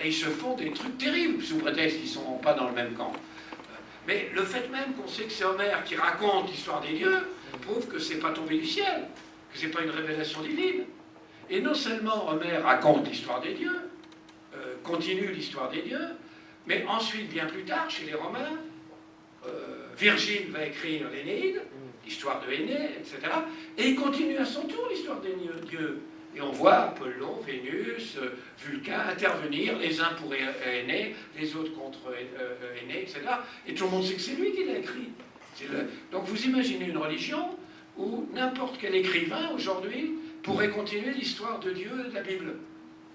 et ils se font des trucs terribles, sous prétexte qu'ils ne sont pas dans le même camp. Mais le fait même qu'on sait que c'est Homère qui raconte l'histoire des dieux, prouve que c'est pas tombé du ciel, que c'est pas une révélation divine. Et non seulement Homère raconte l'histoire des dieux, continue l'histoire des dieux, mais ensuite, bien plus tard, chez les Romains, Virgile va écrire l'Énéide, l'histoire de Énée, etc. Et il continue à son tour l'histoire des dieux. Et on voit Apollon, Vénus, Vulcain intervenir, les uns pour Énée, les autres contre Énée, etc. Et tout le monde sait que c'est lui qui l'a écrit. Donc vous imaginez une religion où n'importe quel écrivain aujourd'hui pourrait continuer l'histoire de Dieu et de la Bible.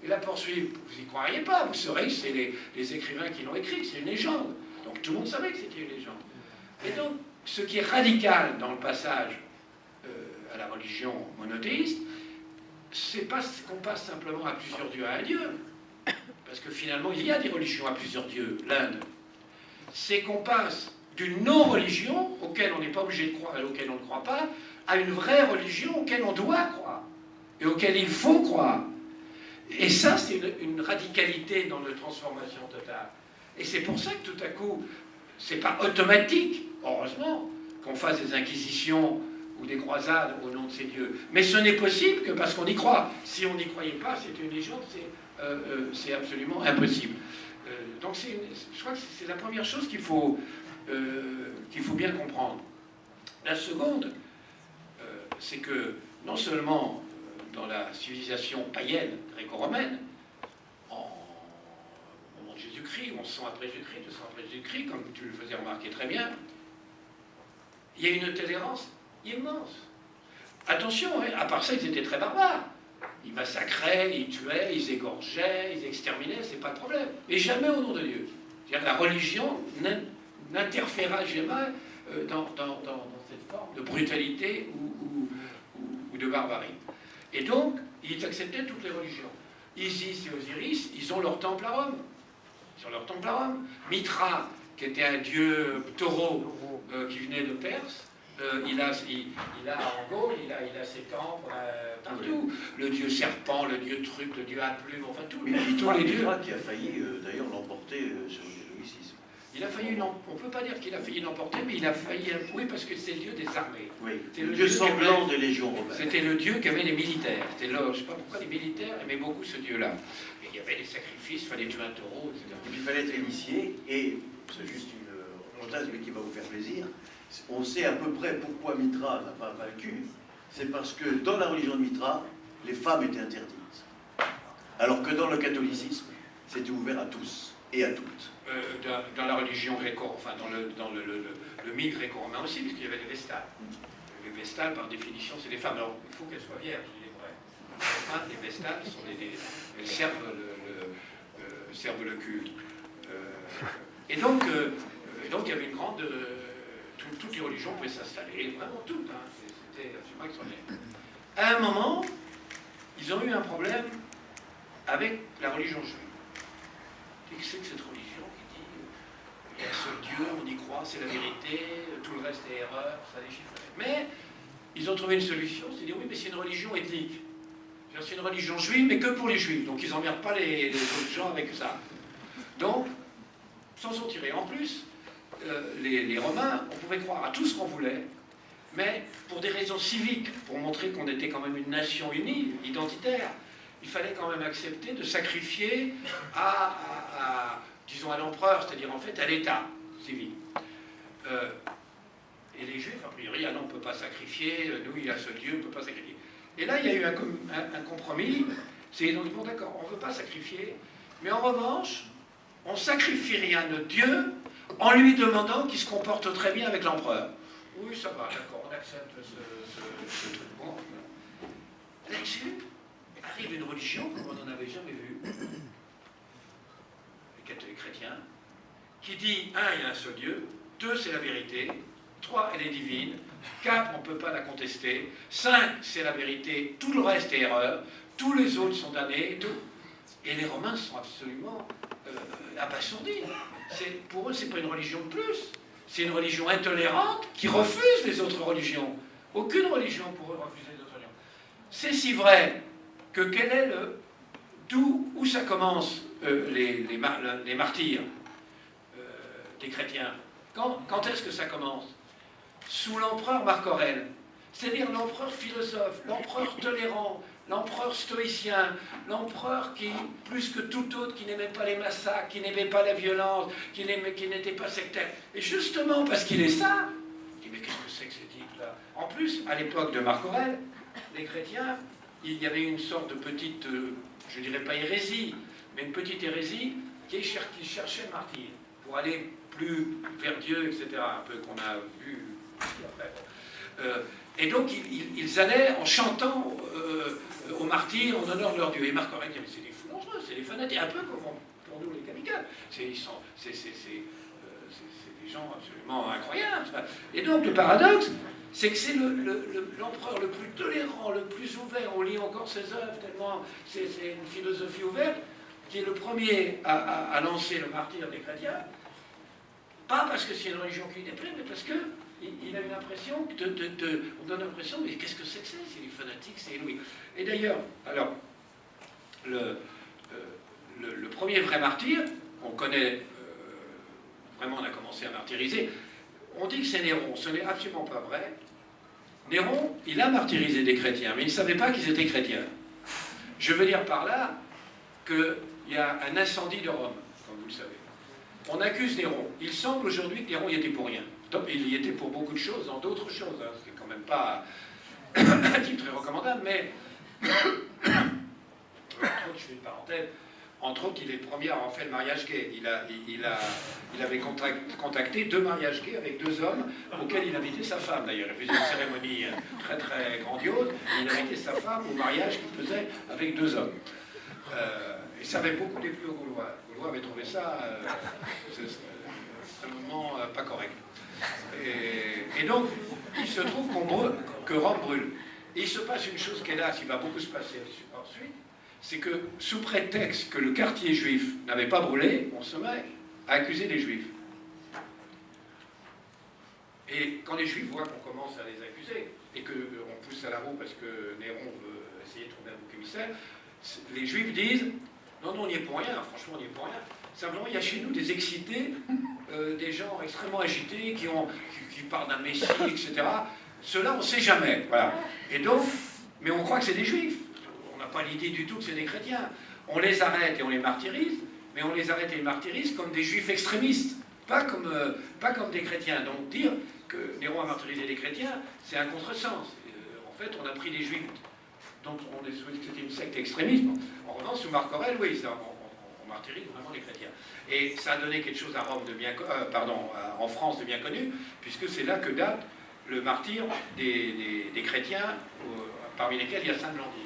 Et la poursuivre. Vous n'y croiriez pas, vous saurez que c'est les écrivains qui l'ont écrit, c'est une légende. Donc tout le monde savait que c'était une légende. Et donc, ce qui est radical dans le passage à la religion monothéiste, c'est pas qu'on passe simplement à plusieurs dieux à un dieu, parce que finalement il y a des religions à plusieurs dieux, l'Inde. C'est qu'on passe d'une non-religion, auquel on n'est pas obligé de croire et auquel on ne croit pas, à une vraie religion auquel on doit croire, et auquel il faut croire. Et ça, c'est une radicalité dans la transformation totale. Et c'est pour ça que tout à coup, c'est pas automatique, heureusement, qu'on fasse des inquisitions ou des croisades au nom de ces dieux. Mais ce n'est possible que parce qu'on y croit. Si on n'y croyait pas, c'est une légende, c'est absolument impossible. Donc je crois que c'est la première chose qu'il faut bien comprendre. La seconde, c'est que non seulement dans la civilisation païenne gréco-romaine, au moment de Jésus-Christ, 1100 après Jésus-Christ, 200 après Jésus-Christ, comme tu le faisais remarquer très bien, il y a une tolérance immense. Attention, hein, à part ça, ils étaient très barbares. Ils massacraient, ils tuaient, ils égorgeaient, ils exterminaient, c'est pas le problème. Mais jamais au nom de Dieu. C'est-à-dire que la religion n'interféra jamais dans cette forme de brutalité ou de barbarie. Et donc, ils acceptaient toutes les religions. Isis et Osiris, ils ont leur temple à Rome. Ils ont leur temple à Rome. Mitra, qui était un dieu taureau qui venait de Perse, il a en Gaule, il a ses temples partout. Le dieu serpent, le dieu truc, le dieu à plume, enfin tous les dieux. Mitra qui a failli d'ailleurs l'emporter sur le stoïcisme. Il a failli, on ne peut pas dire qu'il a failli l'emporter, mais il a failli, oui, parce que c'est le dieu des armées. Oui, c'est le dieu sanglant des légions romaines. C'était le dieu qui avait les militaires. Je ne sais pas pourquoi les militaires aimaient beaucoup ce dieu-là. Et il y avait des sacrifices, il fallait tuer un taureau, etc. Et puis il fallait être initié, et c'est juste une remontade, mais qui va vous faire plaisir. On sait à peu près pourquoi Mitra n'a pas vaincu. C'est parce que dans la religion de Mitra, les femmes étaient interdites. Alors que dans le catholicisme, c'était ouvert à tous et à toutes. Dans la religion gréco, enfin dans le mythe gréco-romain aussi, puisqu'il y avait les Vestales. Les Vestales, par définition, c'est des femmes. Alors, il faut qu'elles soient vierges, il est vrai. Les Vestales, elles servent le culte. Et donc, il y avait une grande... toutes les religions pouvaient s'installer, vraiment toutes. Hein, c'était absolument extraordinaire. À un moment, ils ont eu un problème avec la religion juive. Qu'est-ce que c'est que cette religion qui dit il y a un seul Dieu, on y croit, c'est la vérité, tout le reste est erreur, ça déchiffre. Mais ils ont trouvé une solution, c'est de dire oui, mais c'est une religion ethnique. C'est une religion juive, mais que pour les juifs. Donc ils n'emmerdent pas les autres gens avec ça. Donc, s'en sont tirés. En plus, les Romains, on pouvait croire à tout ce qu'on voulait, mais pour des raisons civiques, pour montrer qu'on était quand même une nation unie, identitaire, il fallait quand même accepter de sacrifier disons, à l'empereur, c'est-à-dire en fait à l'État civil. Et les Juifs, a priori, ah non, on ne peut pas sacrifier, nous, il y a ce Dieu, on ne peut pas sacrifier. Et là, il y a eu un compromis, c'est donc bon, d'accord, on ne veut pas sacrifier, mais en revanche, on ne sacrifie rien à notre Dieu en lui demandant qu'il se comporte très bien avec l'empereur. Oui, ça va, d'accord, on accepte ce truc. Bon, là-dessus, arrive une religion comme on n'en avait jamais vu, les catholiques chrétiens, qui dit, 1, il y a un seul Dieu, 2, c'est la vérité, 3, elle est divine, 4, on ne peut pas la contester, 5, c'est la vérité, tout le reste est erreur, tous les autres sont damnés, tout. Et les Romains sont absolument abasourdis. Pour eux, ce n'est pas une religion de plus, c'est une religion intolérante qui refuse les autres religions. Aucune religion pour eux refuse les autres religions. C'est si vrai que quel est le où ça commence, les martyrs des chrétiens? Quand est-ce que ça commence? Sous l'empereur Marc Aurèle, c'est-à-dire l'empereur philosophe, l'empereur tolérant, l'empereur stoïcien, l'empereur qui, plus que tout autre, qui n'aimait pas les massacres, qui n'aimait pas la violence, qui n'était pas sectaire. Et justement, parce qu'il est ça, il dit, mais qu'est-ce que c'est que ce type-là? En plus, à l'époque de Marc Aurèle, les chrétiens, il y avait une sorte de petite, je ne dirais pas hérésie, mais une petite hérésie qui cherchait le martyr, pour aller plus vers Dieu, etc., un peu qu'on a vu après. Et donc, ils allaient en chantant aux martyrs en honneur de leur Dieu. Et Marc Aurèle dit, mais c'est des fous dangereux, c'est des fanatiques, un peu comme pour nous les kamikazes. C'est des gens absolument incroyables. Et donc, le paradoxe, c'est que c'est l'empereur le plus tolérant, le plus ouvert, on lit encore ses œuvres, tellement c'est une philosophie ouverte, qui est le premier à lancer le martyr des chrétiens, pas parce que c'est une religion qui déprime, mais parce que il a une impression, on donne l'impression, mais qu'est-ce que c'est que c'est des fanatiques, c'est inouï. Et d'ailleurs, alors, le premier vrai martyr, on connaît, vraiment on a commencé à martyriser, on dit que c'est Néron, ce n'est absolument pas vrai. Néron, il a martyrisé des chrétiens, mais il ne savait pas qu'ils étaient chrétiens. Je veux dire par là qu'il y a un incendie de Rome, comme vous le savez. On accuse Néron. Il semble aujourd'hui que Néron y était pour rien. Il y était pour beaucoup de choses, dans d'autres choses. Hein. C'est quand même pas un type très recommandable, mais entre autres, je fais une parenthèse. Entre autres, il est le premier à avoir fait le mariage gay. Il avait contacté 2 mariages gays avec 2 hommes auxquels il invitait sa femme, d'ailleurs. Il faisait une cérémonie très très grandiose. Et il invitait sa femme au mariage qu'il faisait avec 2 hommes. Et ça avait beaucoup déplu aux Gaulois. Les Gaulois avaient trouvé ça extrêmement pas correct. Et donc, il se trouve que Rome brûle. Et il se passe une chose qu'hélas, il va beaucoup se passer ensuite, c'est que, sous prétexte que le quartier juif n'avait pas brûlé, on se met à accuser les juifs. Et quand les juifs voient qu'on commence à les accuser, et qu'on pousse à la roue parce que Néron veut essayer de trouver un bouc émissaire, les juifs disent, non, on n'y est pour rien, franchement, on n'y est pour rien. Simplement, il y a chez nous des excités, des gens extrêmement agités, qui parlent d'un messie, etc. Ceux-là, on ne sait jamais. Voilà. Et donc, mais on croit que c'est des juifs. On n'a pas l'idée du tout que c'est des chrétiens. On les arrête et on les martyrise, mais on les arrête et les martyrise comme des juifs extrémistes, pas comme des chrétiens. Donc dire que Néron a martyrisé les chrétiens, c'est un contresens. En fait, on a pris des juifs dont on est souhaité que c'était une secte extrémiste. En revanche, sous Marc Aurèle, oui, on martyrise vraiment les chrétiens. Et ça a donné quelque chose à Rome en France de bien connu, puisque c'est là que date le martyr des chrétiens, parmi lesquels il y a Sainte Blandine.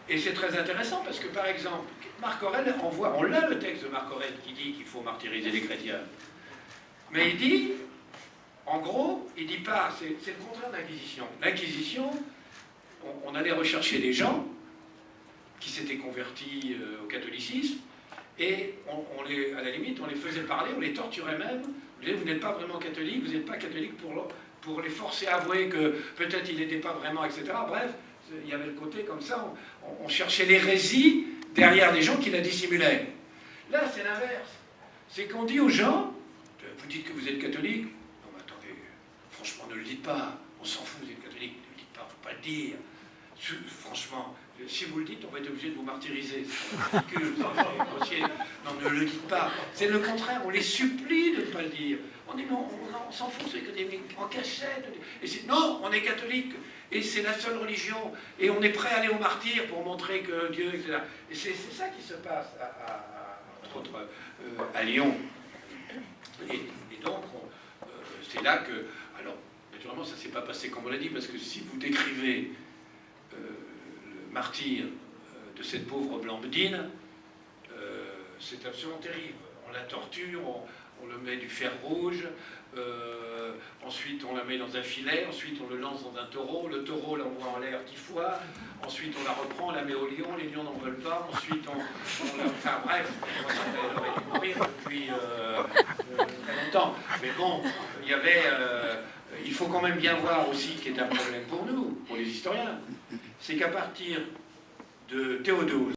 Et c'est très intéressant parce que, par exemple, Marc Aurèle on l'a le texte de Marc Aurèle qui dit qu'il faut martyriser les chrétiens. Mais il dit, en gros, il dit pas, c'est le contraire de l'Inquisition. L'Inquisition, on allait rechercher des gens qui s'étaient convertis au catholicisme, et à la limite, on les faisait parler, on les torturait même. Vous n'êtes pas vraiment catholique, vous n'êtes pas catholique pour les forcer à avouer que peut-être il n'était pas vraiment, etc. Bref, il y avait le côté comme ça, on cherchait l'hérésie derrière des gens qui la dissimulaient. Là, c'est l'inverse. C'est qu'on dit aux gens, vous dites que vous êtes catholique, non mais attendez, franchement, ne le dites pas, on s'en fout, vous êtes catholique, ne le dites pas, il ne faut pas le dire. Franchement, si vous le dites, on va être obligé de vous martyriser. C'est ridicule, non, ne le dites pas. C'est le contraire, on les supplie de ne pas le dire. On dit non, on s'en fout, c'est que en cachette. Et non, on est catholique, et c'est la seule religion, et on est prêt à aller au martyr pour montrer que Dieu, etc. Et c'est ça qui se passe, entre autres, à Lyon. Et donc, c'est là que... Alors, naturellement, ça ne s'est pas passé comme on l'a dit, parce que si vous décrivez le martyr de cette pauvre Blandine, c'est absolument terrible. On la torture, on le met du fer rouge, ensuite on la met dans un filet, ensuite on le lance dans un taureau, le taureau l'envoie en l'air 10 fois, ensuite on la reprend, on la met au lion, les lions n'en veulent pas, ensuite on la... Enfin bref, elle aurait dû mourir depuis très longtemps. Mais bon, il y avait... il faut quand même bien voir aussi, qui est un problème pour nous, pour les historiens, c'est qu'à partir de Théodose,